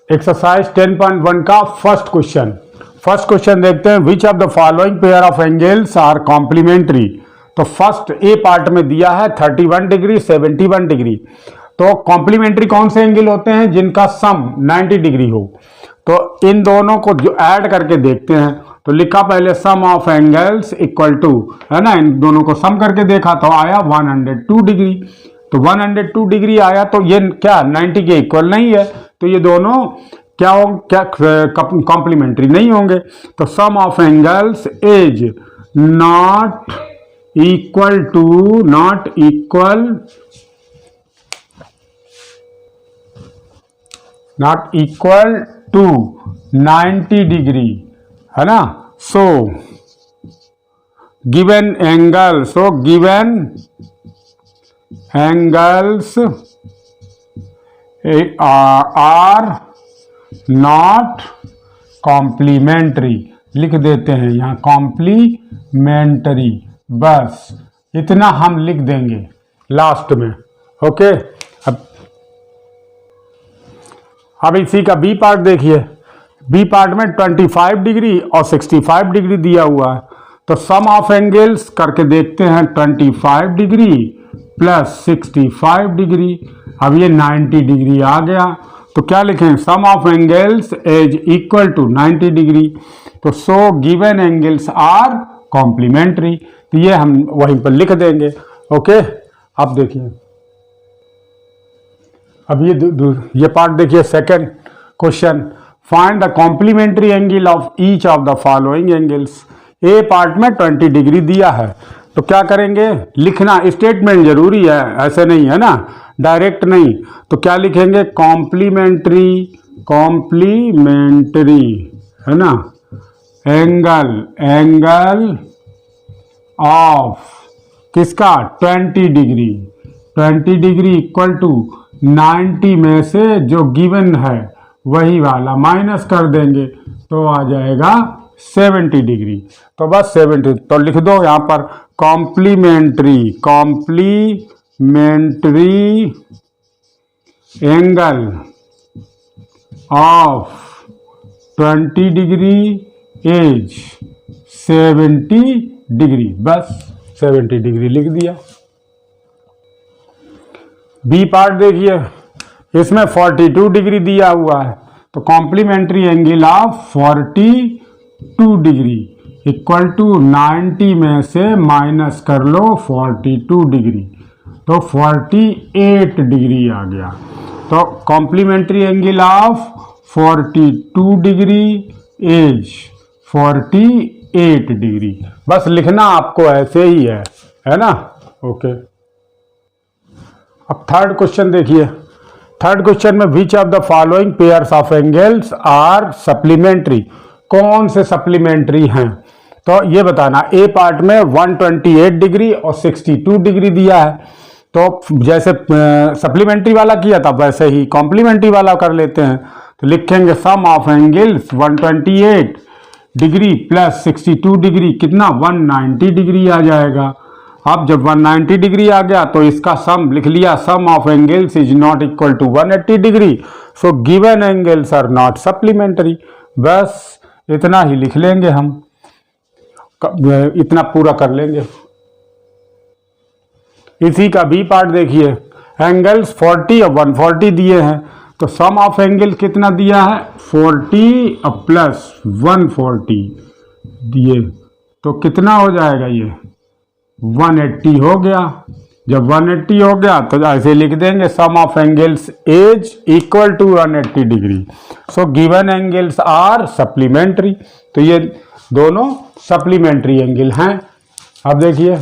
Exercise 10.1 का first question देखते हैं। Which of the following pair of angles are complementary. तो फर्स्ट ए पार्ट में दिया है 31 डिग्री 71 डिग्री। तो कॉम्प्लीमेंट्री कौन से एंगल होते हैं? जिनका सम 90 डिग्री हो। तो इन दोनों को जो ऐड करके देखते हैं, तो लिखा पहले सम ऑफ एंगल्स इक्वल टू, है ना, इन दोनों को सम करके देखा तो आया 102 डिग्री। तो 102 डिग्री आया, तो ये क्या 90 के इक्वल नहीं है, तो ये दोनों क्या कॉम्प्लीमेंट्री नहीं होंगे। तो sum of angles is not equal to 90 degree, है ना। So given angles are not complementary. लिख देते हैं यहाँ कॉम्प्लीमेंट्री, बस इतना हम लिख देंगे लास्ट में। ओके, अब इसी का बी पार्ट देखिए। बी पार्ट में 25 डिग्री और 65 डिग्री दिया हुआ है। तो सम ऑफ एंगल्स करके देखते हैं, 25 डिग्री प्लस 65 डिग्री। अब ये 90 डिग्री आ गया, तो क्या लिखें? Sum of angles is equal to 90 degree. तो so given angles are complementary. तो ये हम वहीं पर लिख देंगे। ओके, अब देखिए, अब ये पार्ट देखिए। Second question, find the complementary angle of each of the following angles. A part में 20 डिग्री दिया है, तो क्या करेंगे? लिखना, स्टेटमेंट जरूरी है, ऐसे नहीं है ना, डायरेक्ट नहीं। तो क्या लिखेंगे? कॉम्प्लीमेंट्री, है ना, एंगल ऑफ किसका? 20 डिग्री इक्वल टू 90 में से जो गिवन है वही वाला माइनस कर देंगे, तो आ जाएगा 70 डिग्री। तो बस 70, तो लिख दो यहाँ पर complementary angle of 20 degree is 70 degree. बस 70 डिग्री लिख दिया। बी पार्ट देखिए, इसमें 42 डिग्री दिया हुआ है। तो complementary angle of 42 degree equal to 90 में से माइनस कर लो 42 डिग्री, तो 48 डिग्री आ गया। तो complementary angle of 42 degree is 48 degree. बस लिखना आपको ऐसे ही है ना। ओके, अब थर्ड क्वेश्चन देखिए। थर्ड क्वेश्चन में which of the following pairs of angles are supplementary. कौन से सप्लीमेंट्री हैं? तो ये बताना। ए पार्ट में 128 डिग्री और 62 डिग्री दिया है। तो जैसे सप्लीमेंट्री वाला किया था वैसे ही कॉम्प्लीमेंट्री वाला कर लेते हैं। तो लिखेंगे sum of angles 128 degree plus 62 degree कितना? 190 डिग्री आ जाएगा। अब जब 190 डिग्री आ गया तो इसका सम लिख लिया, sum of angles is not equal to 180 degree. So given angles are not supplementary. बस इतना ही लिख लेंगे हम, इतना पूरा कर लेंगे। इसी का बी पार्ट देखिए। एंगल्स 40 और 140 दिए हैं, तो सम ऑफ एंगल कितना दिया है? 40 और प्लस 140 दिए, तो कितना हो जाएगा? ये 180 हो गया। जब 180 हो गया तो ऐसे लिख देंगे sum of angles is equal to 180 degree. So given angles are supplementary. तो ये दोनों सप्लीमेंट्री एंगल हैं। अब देखिए,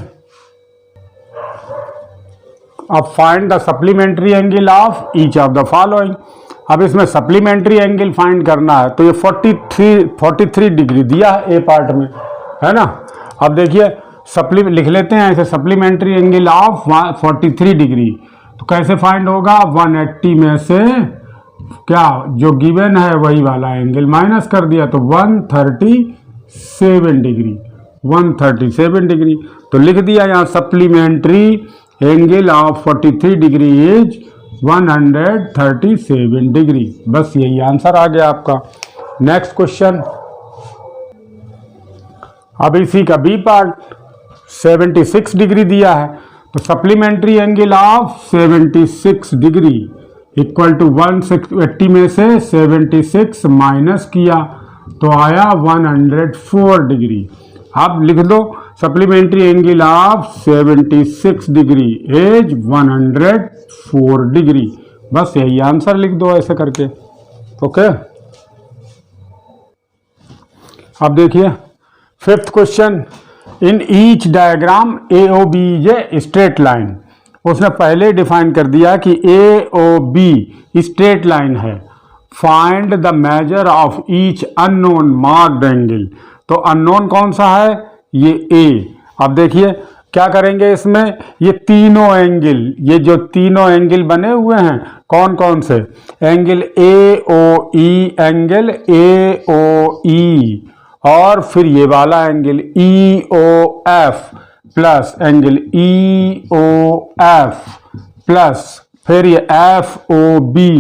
अब find the supplementary angle of each of the following. अब इसमें सप्लीमेंट्री एंगल फाइंड करना है, तो ये 43 डिग्री दिया है ए पार्ट में, है ना। अब देखिए लिख लेते हैं ऐसे, सप्लीमेंट्री एंगल ऑफ 43 डिग्री। तो कैसे फाइंड होगा? 180 में से क्या जो गिवन है वही वाला एंगल माइनस कर दिया, तो 137 डिग्री। तो लिख दिया यहाँ supplementary angle of 43 degree is 137 degree. बस यही आंसर आ गया आपका। नेक्स्ट क्वेश्चन, अब इसी का बी पार्ट 76 डिग्री दिया है, तो supplementary angle of 76 degree equal to 180 में से 76 माइनस किया तो आया 104 डिग्री। अब लिख दो supplementary angle of 76 degree is 104 degree. बस यही आंसर लिख दो ऐसे करके। ओके, अब देखिए fifth question, in each diagram A O B is a straight line. उसने पहले डिफाइन कर दिया कि A O B straight line है। Find the measure of each unknown marked angle. तो अननोन कौन सा है? ये ए। अब देखिए क्या करेंगे इसमें, ये तीनों एंगल, ये जो तीनों एंगल बने हुए हैं कौन कौन से, angle A O E, angle A ओ ई, और फिर ये वाला angle E O F plus angle E O F plus फिर ये F O B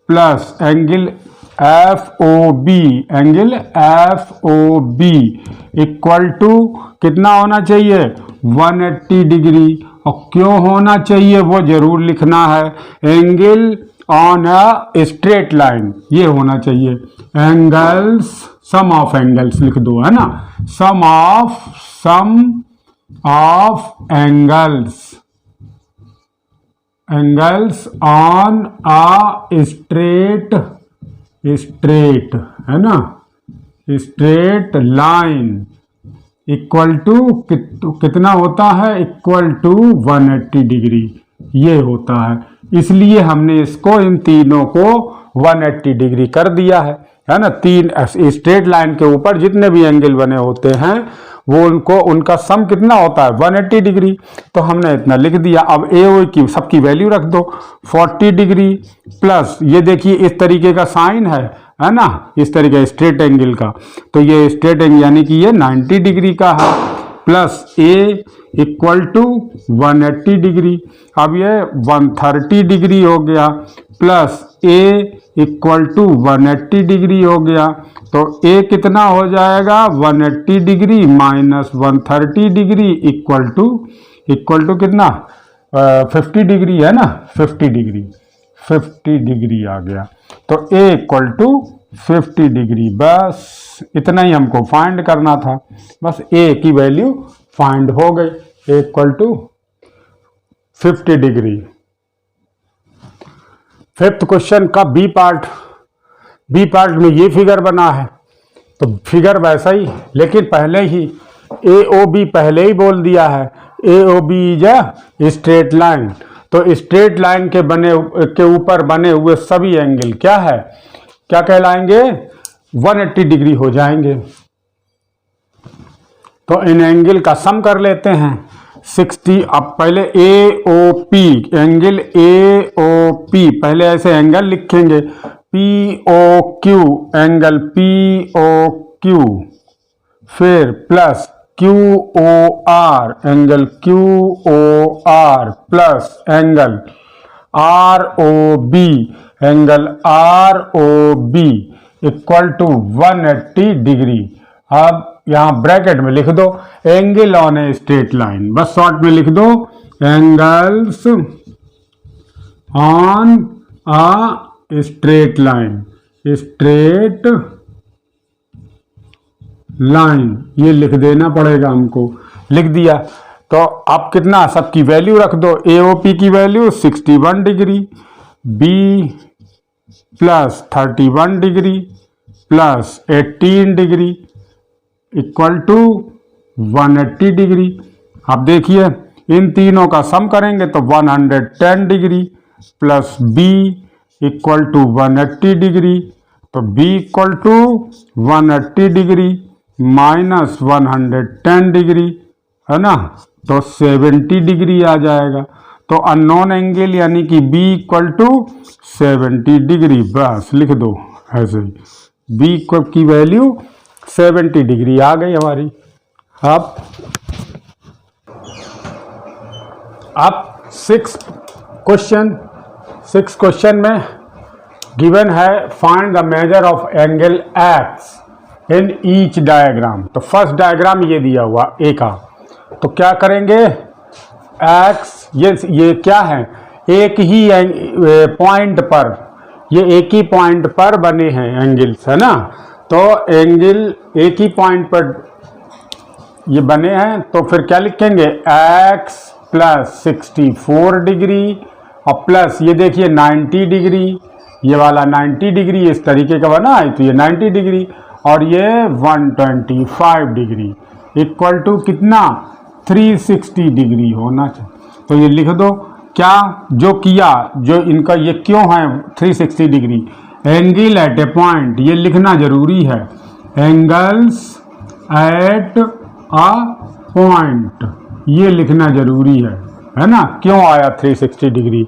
plus angle F O B, angle F O B equal to कितना होना चाहिए 180 डिग्री। और क्यों होना चाहिए वो जरूर लिखना है, angle on a straight line ये होना चाहिए। एंगल्स, सम ऑफ एंगल्स लिख दो, है ना, sum of angles on a straight है ना, स्ट्रेट लाइन इक्वल टू कितना होता है, इक्वल टू 180 डिग्री ये होता है। इसलिए हमने इसको इन तीनों को 180 डिग्री कर दिया है ना। तीन स्ट्रेट लाइन के ऊपर जितने भी एंगल बने होते हैं वो उनका सम कितना होता है 180 डिग्री। तो हमने इतना लिख दिया। अब ए ओ की सबकी वैल्यू रख दो 40 डिग्री प्लस ये देखिए इस तरीके का साइन है ना, इस तरीके स्ट्रेट एंगल का, तो ये स्ट्रेट एंगल यानी कि ये 90 डिग्री का है, plus A equal to 180 degree. अब ये 130 डिग्री हो गया plus A equal to 180 degree हो गया। तो ए कितना हो जाएगा 180 degree minus 130 degree equal to कितना 50 डिग्री है ना, 50 डिग्री आ गया। तो ए इक्वल टू 50 डिग्री। बस इतना ही हमको फाइंड करना था। बस ए की वैल्यू फाइंड हो गई, A equal to 50 degree. Fifth question का बी पार्ट में ये फिगर बना है, तो फिगर वैसा ही, लेकिन पहले ही ए ओ बी पहले ही बोल दिया है, A O B is a straight line. तो स्ट्रेट लाइन के ऊपर बने हुए सभी एंगल क्या है, क्या कहलाएंगे 180 डिग्री हो जाएंगे। तो इन एंगल का सम कर लेते हैं 60। अब पहले A O P, angle A O P, पहले ऐसे एंगल लिखेंगे, P O Q, angle P O Q, फिर plus Q O R, angle Q O R, plus angle R O B, angle R O B equal to 180 degree. अब यहां bracket में लिख दो angle on a straight line, बस short में लिख दो angles on a straight line, straight line ये लिख देना पड़ेगा हमको। लिख दिया। तो अब कितना सबकी वैल्यू रख दो, ए ओ पी की value 61 degree, B plus 31 degree plus 18 degree equal to 180 degree. अब देखिए इन तीनों का सम करेंगे तो 110 degree plus B equal to 180 degree, तो B equal to 180 degree minus 110 degree है ना, तो 70 डिग्री आ जाएगा। तो अननोन एंगल यानी कि बी इक्वल टू 70 डिग्री, बस लिख दो ऐसे ही, बी की वैल्यू 70 डिग्री आ गई हमारी। अब 6 क्वेश्चन 6 क्वेश्चन में गिवन है find the measure of angle x in each diagram. तो फर्स्ट डायग्राम ये दिया हुआ ए का, तो क्या करेंगे एक्स, ये क्या है, एक ही पॉइंट पर, ये एक ही पॉइंट पर बने हैं एंगल्स, है ना। तो एंगल एक ही पॉइंट पर ये बने हैं, तो फिर क्या लिखेंगे x प्लस 64 डिग्री और प्लस ये देखिए 90 डिग्री, ये वाला 90 डिग्री इस तरीके का बना है, तो ये 90 डिग्री और ये 125 डिग्री इक्वल टू कितना 360 डिग्री होना चाहिए। तो ये लिख दो क्या जो किया, जो इनका ये क्यों है 360 degree, angle eight a point, ये लिखना जरूरी है, एंगल्स एट अ पॉइंट, ये लिखना जरूरी है ना। क्यों आया 360 डिग्री,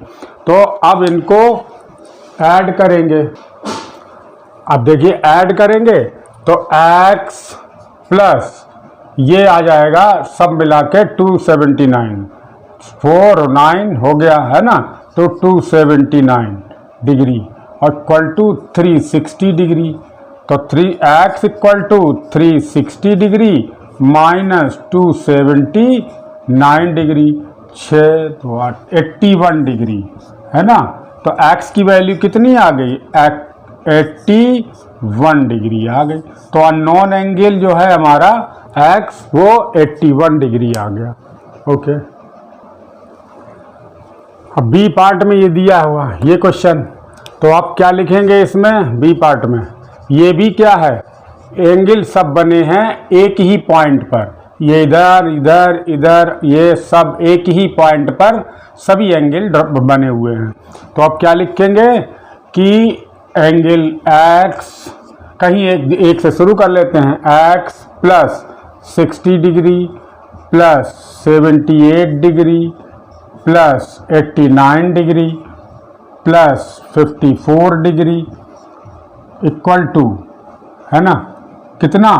तो अब इनको ऐड करेंगे। अब देखिए ऐड करेंगे तो x प्लस ये आ जाएगा सब मिला के 279, 4 और 9 हो गया, है ना। तो 279 डिग्री और इक्वल टू 360 डिग्री, तो 3x equal to 360 degree minus 279 degree, 6 तो 8 81 डिग्री, है ना। तो x की वैल्यू कितनी आ गई, 81 डिग्री आ गई। तो अननोन एंगल जो है हमारा x वो 81 डिग्री आ गया। ओके, अब बी पार्ट में ये दिया हुआ ये क्वेश्चन, तो आप क्या लिखेंगे इसमें बी पार्ट में, ये भी क्या है, एंगल सब बने हैं एक ही पॉइंट पर, ये इधर इधर इधर ये सब एक ही पॉइंट पर सभी एंगल बने हुए हैं। तो आप क्या लिखेंगे कि एंगल x, कहीं एक से शुरू कर लेते हैं, x plus 60 degree plus 78 degree plus 89 degree plus 54 degree equal to, है ना, कितना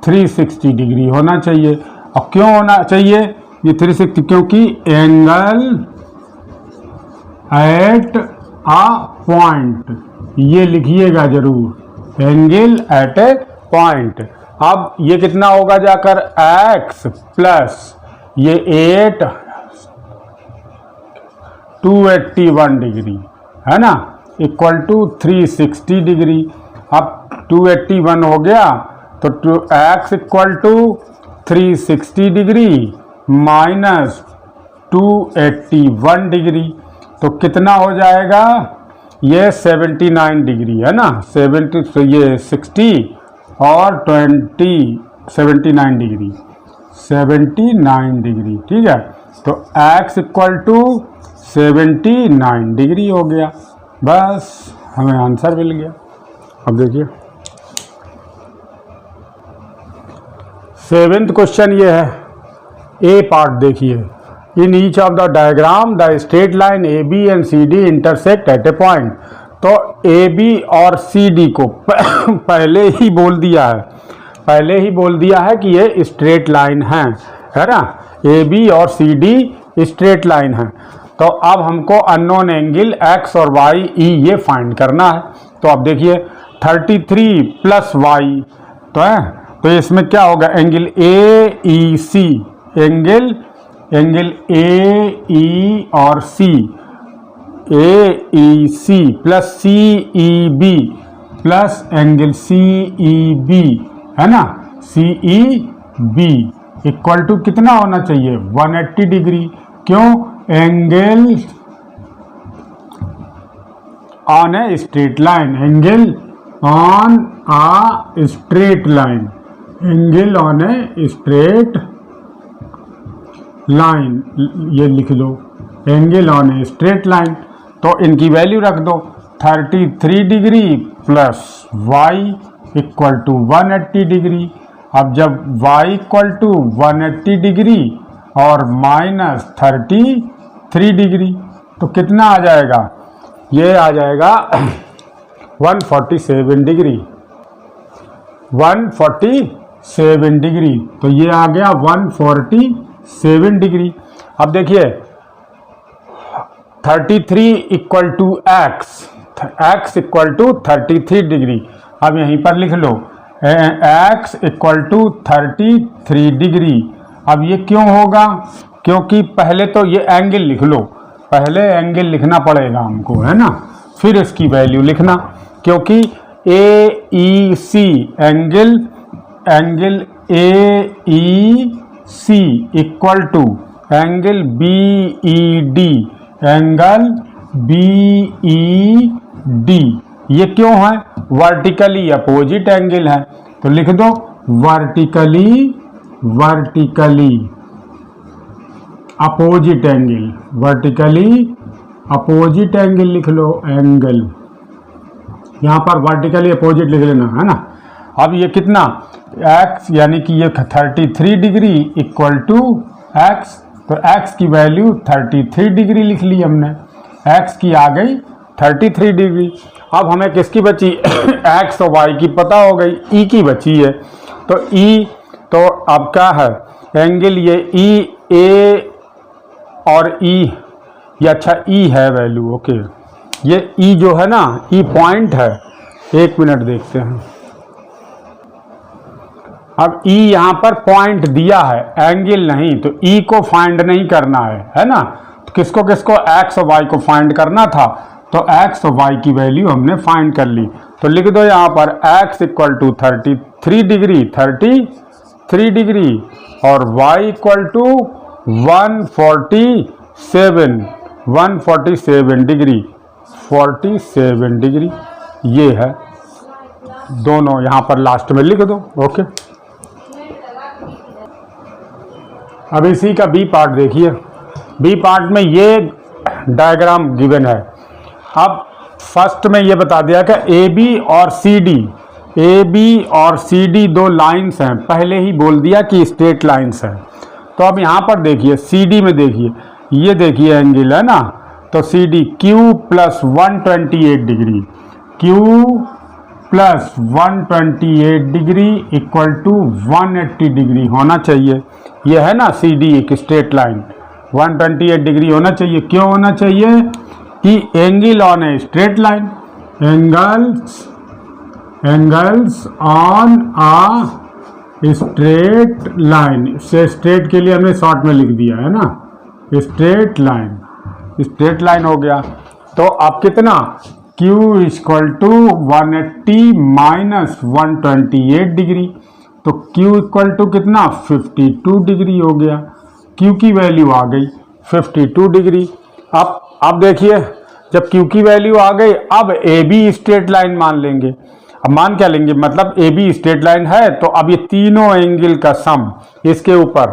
360 डिग्री होना चाहिए। और क्यों होना चाहिए ये 360, क्योंकि एंगल एट अ पॉइंट, ये लिखिएगा जरूर, एंगल एट ए पॉइंट। अब ये कितना होगा जाकर x प्लस ये 281 डिग्री, है ना, इक्वल टू 360 डिग्री। अब 281 हो गया तो x equal to 360 degree minus 281 degree, तो कितना हो जाएगा, ये 79 डिग्री, है ना, 70, तो ये 60 और 20 79 डिग्री, 79 डिग्री, ठीक है। तो x इक्वल टू 79 डिग्री हो गया, बस हमें आंसर मिल गया। अब देखिए 7th क्वेश्चन ये है, ए पार्ट देखिए, in each of the diagram the straight line A B and C D intersect at a point. तो ए बी और सी डी को पहले ही बोल दिया है कि ये स्ट्रेट लाइन है ना, ए बी और सी डी स्ट्रेट लाइन है। तो अब हमको अननोन एंगल एक्स और वाई ई ये फाइंड करना है। तो अब देखिए 33 प्लस वाई, तो है, तो इसमें क्या होगा, angle A E C, angle A E और C, A E C plus C E B plus angle C E B, है ना, C E B equal to कितना होना चाहिए 180 डिग्री। क्यों, angle on a straight line, angle on a straight line, angle on a straight line, ये लिख लो, angle on a straight line. तो इनकी वैल्यू रख दो, 33 degree plus Y equal to 180 degree. अब जब y इक्वल टू 180 डिग्री और माइनस 33 डिग्री, तो कितना आ जाएगा, ये आ जाएगा 147 डिग्री, 147 डिग्री, तो ये आ गया 147 डिग्री। अब देखिए 33 equal to X, X equal to 33 degree. अब यहीं पर लिख लो एक्स इक्वल टू 33 डिग्री। अब ये क्यों होगा? क्योंकि पहले तो ये एंगल लिख लो, पहले एंगल लिखना पड़ेगा हमको, है ना, फिर इसकी वैल्यू लिखना। क्योंकि A E C angle, angle A E C equal to angle B E D, angle B E D. ये क्यों है? वर्टिकली अपोजिट एंगल है, तो लिख दो vertically, vertically opposite angle, vertically opposite angle लिख लो, एंगल यहां पर वर्टिकली अपोजिट लिख लेना, है ना। अब ये कितना x, यानी कि ये 33 डिग्री इक्वल टू x, तो x की वैल्यू 33 डिग्री लिख ली हमने, x की आ गई 33 डिग्री। अब हमें किसकी बची x और y की पता हो गई, e की बची है। तो e, तो अब क्या है एंगल, ये e a और e, ये अच्छा e है वैल्यू, ओके। ये e जो है ना, e पॉइंट है। एक मिनट देखते हैं। अब e यहाँ पर पॉइंट दिया है, एंगल नहीं, तो e को फाइंड नहीं करना है ना। तो किसको किसको x और y को फाइंड करना था, तो x और y की वैल्यू हमने फाइंड कर ली। तो लिख दो यहाँ पर x equal to 33 degree, 33 degree, और y equal to 147 degree, 47 degree. ये है दोनों, यहाँ पर लास्ट में लिख दो, ओके। अब इसी का बी पार्ट देखिए। बी पार्ट में ये डायग्राम गिवन है। अब फर्स्ट में ये बता दिया कि ए बी और सी डी, ए बी और सी डी दो लाइंस हैं, पहले ही बोल दिया कि स्ट्रेट लाइंस हैं। तो अब यहाँ पर देखिए सी डी में देखिए, ये देखिए एंगल है ना, तो C D Q plus 128 degree, Q plus 128 degree equal to 180 degree होना चाहिए। यह है ना सी डी एक स्ट्रेट लाइन, 128 डिग्री होना चाहिए। क्यों होना चाहिए? कि angle on a straight line, angles on a straight line, से स्ट्रेट के लिए हमने शॉर्ट में लिख दिया है ना, स्ट्रेट लाइन, स्ट्रेट लाइन हो गया। तो अब कितना Q equal to 180 minus 128 degree, तो Q इक्वल टू कितना 52 डिग्री हो गया। Q की वैल्यू आ गई 52 डिग्री। अब देखिए जब Q की वैल्यू आ गई, अब AB स्ट्रेट लाइन मान लेंगे। अब मान क्या लेंगे, मतलब AB स्ट्रेट लाइन है, तो अब ये तीनों एंगल का सम इसके ऊपर,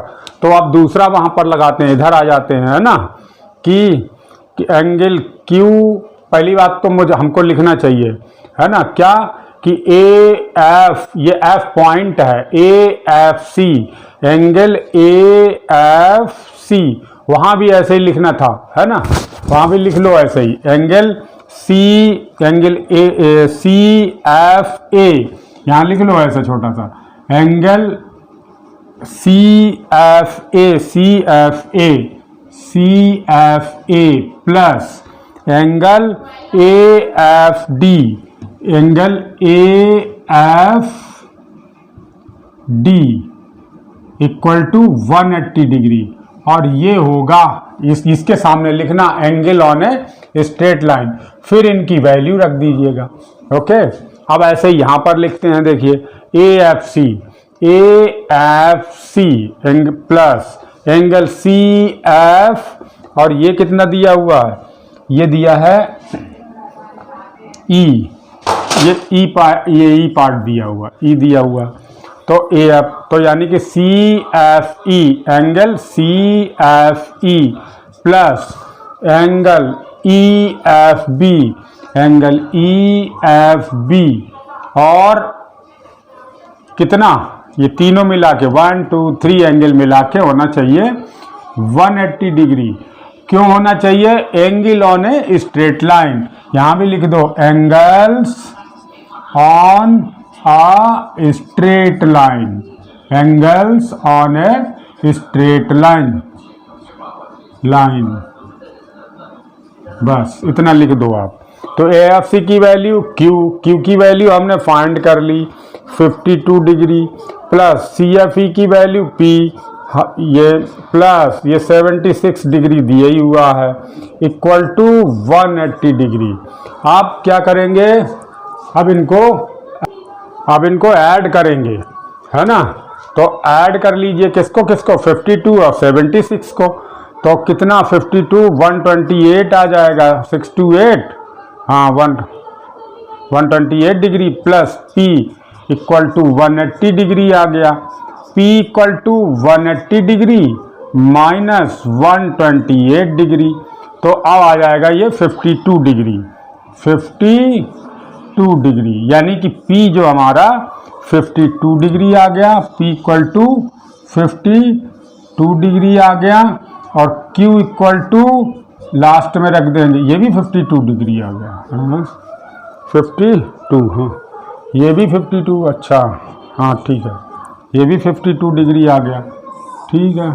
तो अब दूसरा वहां पर लगाते हैं, इधर आ जाते हैं, है ना, कि एंगल Q, पहली बात तो मुझे हमको लिखना चाहिए, है ना, क्या कि ए एफ, ये एफ पॉइंट है, A F C, angle A F C, वहां भी ऐसे ही लिखना था, है ना, वहां भी लिख लो ऐसे ही, angle C, angle A C F A, यहां लिख लो ऐसा छोटा सा, angle C F A, C F A, C F A plus angle A F D, angle A F D equal to 180 degree, और ये होगा इसके सामने लिखना angle on a straight line, फिर इनकी वैल्यू रख दीजिएगा, ओके। अब ऐसे ही यहां पर लिखते हैं, देखिए A F C, A F C plus angle C F, और ये कितना दिया हुआ है, ये दिया है ई, ये ई पार्ट दिया हुआ, ई दिया हुआ, तो ए एफ, तो यानी कि C F E, angle C F E plus angle E F B, angle E F B, और कितना, ये तीनों मिला के 1 2 3 एंगल मिला के होना चाहिए 180 डिग्री। क्यों होना चाहिए? Angle on a straight line, यहां भी लिख दो angles on a straight line, angles on a straight line, बस इतना लिख दो आप। तो ए एफ सी की वैल्यू क्यू की वैल्यू हमने फाइंड कर ली 52 degree, plus C F E की वैल्यू पी ये प्लस ये 76 डिग्री दिया ही हुआ है, इक्वल टू 180 डिग्री। आप क्या करेंगे, अब इनको ऐड करेंगे, है ना। तो ऐड कर लीजिए किसको किसको, 52 और 76 को। तो कितना 52 128 आ जाएगा, 628 हाँ 128 degree, plus P equal to 180 degree आ गया। P equal to 180 degree minus 128 degree, तो अब आ जाएगा ये 52 डिग्री, 52 डिग्री, यानी कि P जो हमारा 52 डिग्री आ गया, P इक्वल टू 52 डिग्री आ गया, और Q इक्वल टू लास्ट में रख देंगे, ये भी 52 डिग्री आ गया, 52 हाँ, ये भी 52, अच्छा हाँ ठीक है, ये भी 52 डिग्री आ गया, ठीक है,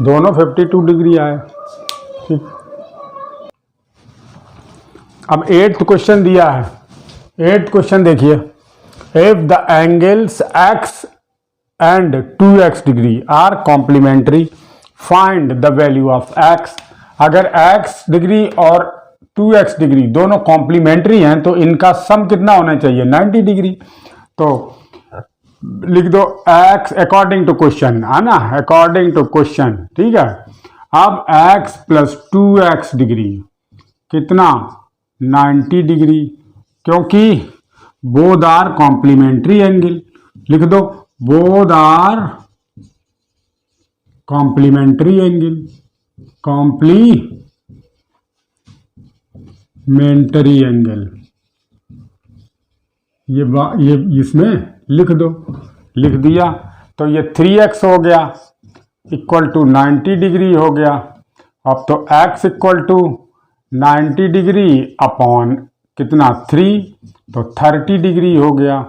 दोनों 52 डिग्री आए, ठीक। अब 8th क्वेश्चन दिया है। 8th क्वेश्चन देखिए, if the angles x and 2x degree are complementary find the value of x। अगर x डिग्री और 2x डिग्री दोनों कॉम्प्लीमेंट्री हैं तो इनका सम कितना होना चाहिए, 90 डिग्री। तो लिख दो x अकॉर्डिंग टू क्वेश्चन, है ना, अकॉर्डिंग टू क्वेश्चन, ठीक है। अब x प्लस 2x डिग्री कितना 90 डिग्री, क्योंकि बोथ आर कॉम्प्लीमेंट्री एंगल। लिख दो both are complementary angle, complementary angle, ये इसमें लिख दो, लिख दिया। तो ये 3x हो गया इक्वल टू 90 डिग्री हो गया। अब तो x equal to 90 degree upon कितना 3, तो 30 डिग्री हो गया।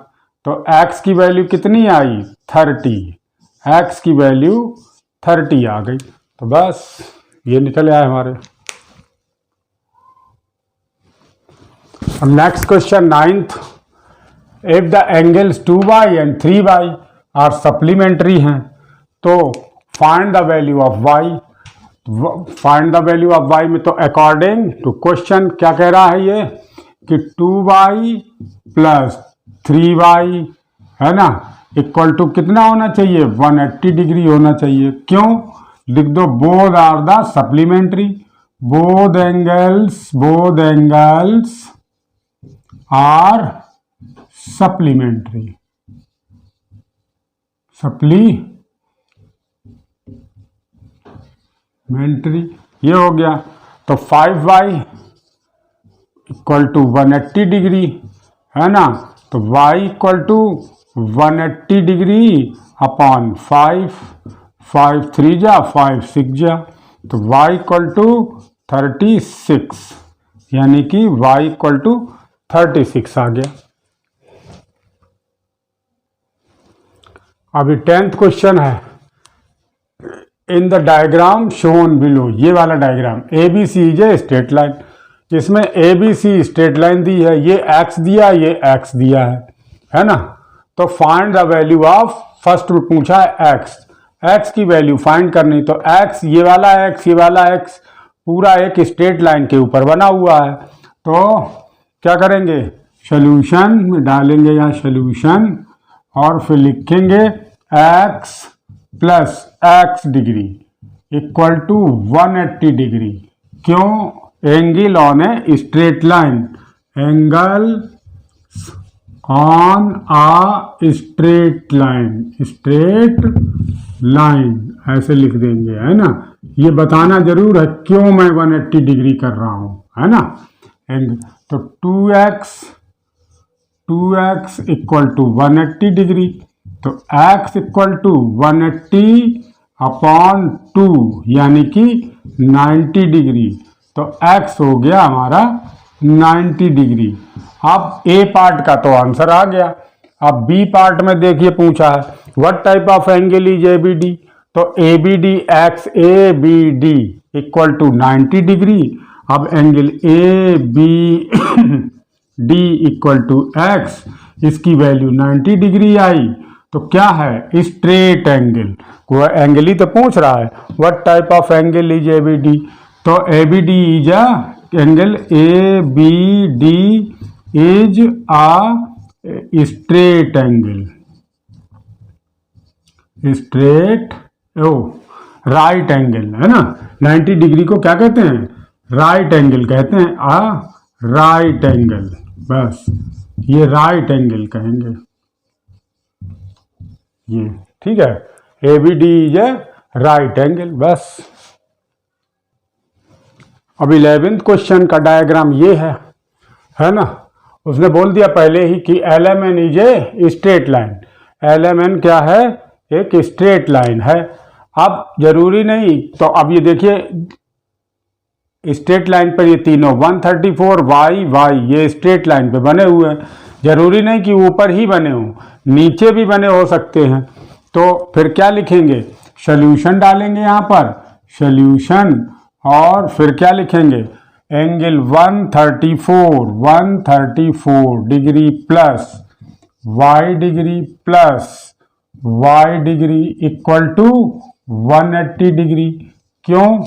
तो x की वैल्यू कितनी आई 30, x की वैल्यू 30 आ गई। तो बस ये निकल आए हमारे। अब next question 9th, if the angles 2y and 3y are supplementary हैं तो find the value of y। Find the value of y में तो अकॉर्डिंग टू क्वेश्चन क्या कह रहा है ये कि 2y प्लस 3y, है ना, इक्वल टू कितना होना चाहिए 180 डिग्री होना चाहिए। क्यों, लिख दो both are the supplementary, both angles are supplementary, supplementary ये हो गया। तो 5y इक्वल टू 180 डिग्री, है ना, तो y equal to 180 degree upon 5, 5 3 जा 5 6 जा, तो y इक्वल टू 36, यानी कि y इक्वल टू 36 आ गया। अभी 10th क्वेश्चन है, in the diagram shown below, ये वाला diagram ABC is a straight line, इसमें ABC स्ट्रेट लाइन दी है, ये x दिया ये x दिया है ना। तो find the value of, first पूछा है x की वैल्यू फाइंड करनी, तो x ये वाला x ये वाला x पूरा एक स्ट्रेट लाइन के ऊपर बना हुआ है। तो क्या करेंगे, सोल्यूशन में डालेंगे यहाँ सोल्यूशन, और फिर लिखेंगे x plus x degree equal to 180 degree. क्यों, angle on a straight line, angle on a straight line ऐसे लिख देंगे, है ना। ये बताना जरूर है क्यों मैं 180 डिग्री कर रहा हूं, है ना। तो 2x इक्वल टू 180 डिग्री, तो x इक्वल टू 180 अपॉन 2 यानी कि 90 डिग्री, तो x हो गया हमारा 90 डिग्री। अब a पार्ट का तो आंसर आ गया। अब b पार्ट में देखिए पूछा है what type of angle is ABD, तो ABD x ABD equal to 90 degree अब angle A B D equal to x, इसकी वैल्यू 90 डिग्री आई, तो क्या है? Straight angle. वो एंगल ही तो पूछ रहा है, what type of angle is A B D, तो A B D is a angle, A B D is a straight angle, straight right angle है ना। 90 डिग्री को क्या कहते हैं? राइट एंगल कहते हैं, राइट एंगल, बस ये राइट एंगल कहेंगे ये, ठीक है। A B D is a right angle, बस। अब 11th क्वेश्चन का डायग्राम ये है ना। उसने बोल दिया पहले ही कि L M N is a straight line. L M N क्या है? एक स्ट्रेट लाइन है। अब जरूरी नहीं, तो अब ये देखिए स्ट्रेट लाइन पर ये तीनों 134 वाई वाई ये स्ट्रेट लाइन पे बने हुए हैं। जरूरी नहीं कि ऊपर ही बने हों, नीचे भी बने हो सकते हैं। तो फिर क्या लिखेंगे? सॉल्यूशन डालेंगे यहाँ पर, सॉल्यूशन, और फिर क्या लिखेंगे? Angle 134 degree plus Y degree equal to 180 degree. क्यों?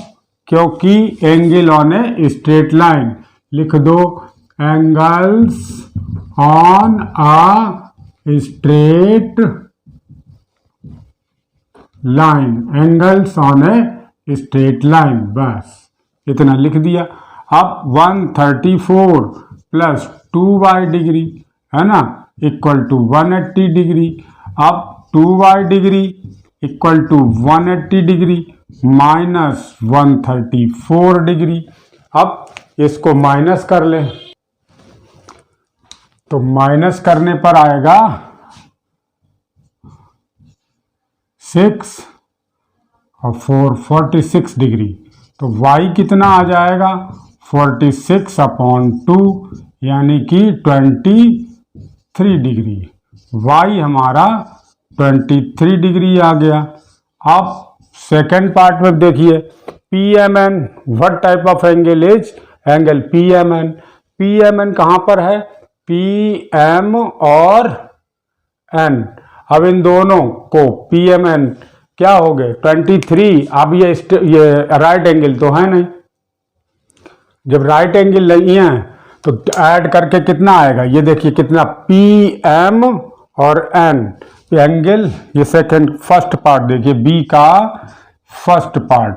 क्योंकि angle on a straight line, लिख दो angles on a straight line, angles on a straight line, बस इतना लिख दिया। अब 134 प्लस 2y डिग्री है ना इक्वल टू 180 डिग्री। अब 2y degree equal to 180 degree minus 134 degree. अब इसको माइनस कर लें, तो माइनस करने पर आएगा 6 और 4 46 डिग्री। तो y कितना आ जाएगा? 46/2 यानी कि 23 डिग्री। y हमारा 23 डिग्री आ गया। अब सेकंड पार्ट में देखिए, P M N, what type of angle is angle P M N. P M N कहाँ पर है? पी एम और एन। अब इन दोनों को पी एम एन क्या हो गए? 23। अब ये राइट एंगल तो है नहीं, जब राइट एंगल नहीं है तो ऐड करके कितना आएगा? ये देखिए कितना, पी एम और एन एंगल। ये सेकंड फर्स्ट पार्ट देखिए, बी का first part,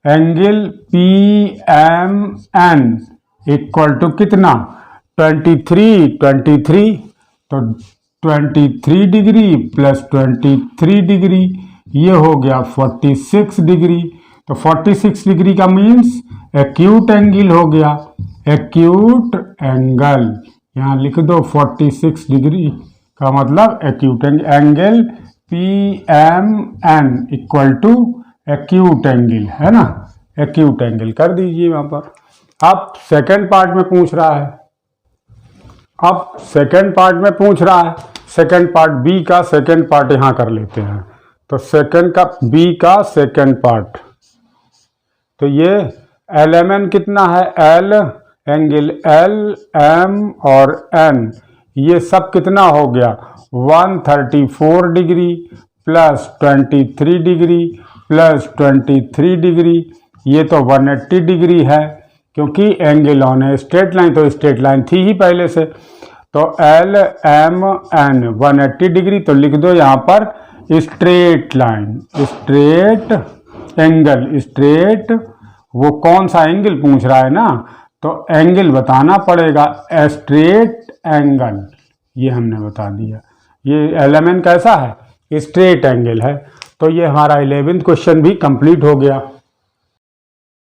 angle P M N equal to कितना? 23। तो 23 डिग्री प्लस 23 डिग्री, ये हो गया 46 डिग्री। तो 46 डिग्री का मीन्स एक्यूट एंगल हो गया, एक्यूट एंगल। यहाँ लिख दो 46 डिग्री का मतलब acute angle P M N equal to acute angle है ना, एक्यूट एंगल कर दीजिए वहाँ पर। अब सेकंड पार्ट में पूछ रहा है, सेकंड पार्ट बी का सेकंड पार्ट यहाँ कर लेते हैं। तो सेकंड का बी का सेकंड पार्ट, तो ये एल एम एन कितना है? एल एंगल एल एम और एन, ये सब कितना हो गया? 134 degree plus 23 degree plus 23 degree, ये तो 180 डिग्री है, क्योंकि एंगल ऑन है स्ट्रेट लाइन, तो स्ट्रेट लाइन थी ही पहले से। तो एल एम एन 180 डिग्री, तो लिख दो यहाँ पर straight line, straight angle, straight, वो कौन सा एंगल पूछ रहा है ना, तो एंगल बताना पड़ेगा, स्ट्रेट एंगल, ये हमने बता दिया। ये एलिमेंट कैसा है? स्ट्रेट एंगल है। तो ये हमारा 11th क्वेश्चन भी कंप्लीट हो गया।